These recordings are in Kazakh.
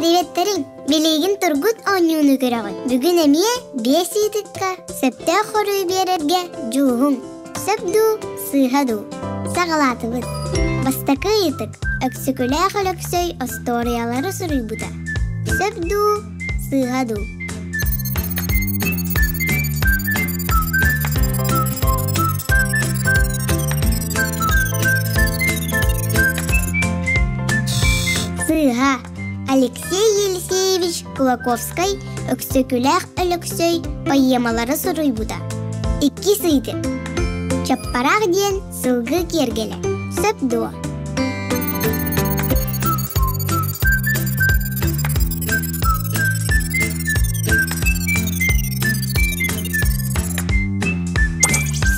Приветтерин, билигин тургут оңюну көрөгөн. Бүгүн эмие беситикка септе хоруу берерге жугун. Сөпду, сыйхаду. Сагалатыбыт. Бастакы итик, өксүкүлэ холөксөй историялары суруйбута. Сөпду, сыйхаду. Сыйха. Алексей Елисеевич Кулаковский өксөкүлэх өлөксөй поэмалары суруйбута. Икки сыйдык. Чаппарак диен сылгы кергеле. Сөпду.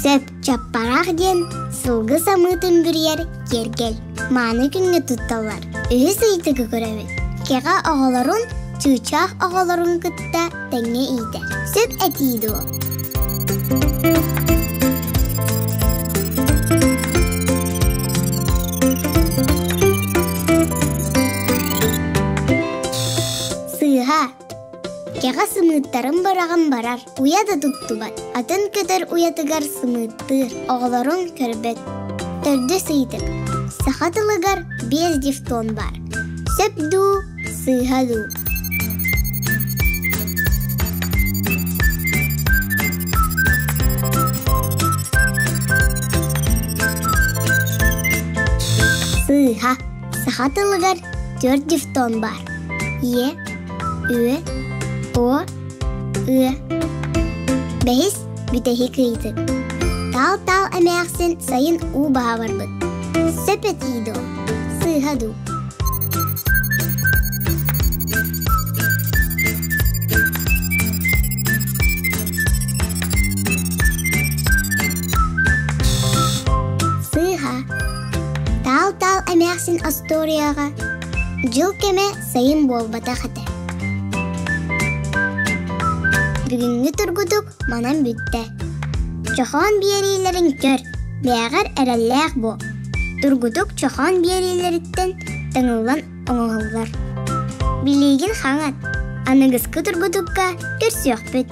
Сөп чаппарак диен сылгы самытын бүрер кергел. Маны күнгө тутталар. Үһү сыйдыгы көрөбүт. Кега оголорун, чыычах оголорун кытта теңе ийдер. Сөп этийди ол. Сыйха. Кега сымыттарын бараган барар. Уяда туттубат. Атын көтөр уятыгар сымыттыр. Оголорун көрбөт. Төрдө сыйдык. Сахатылыгар 5 дифтон бар. Сөпду, сыйхаду. Сыйха. Сахатылыгар 4 дифтон бар. Е, Ө, О, Ы. Бәхис бүтәхи кыйтык. Тал-тал әмәксен сайын У баға барбыт. Сөпет ийді ол. Сыйхаду. Тал-тал әмәксин асторияға жыл кеме сайын болбата қата. Бүгінгі тургудук манан бүтті. Чохон биерилерин көр, бәғар әрәлләк бо. Тургудук чохон биерилеріттен тыңылан оңығылар. Билигин хаңат, анығызқы тургудукка көрсөк бүт.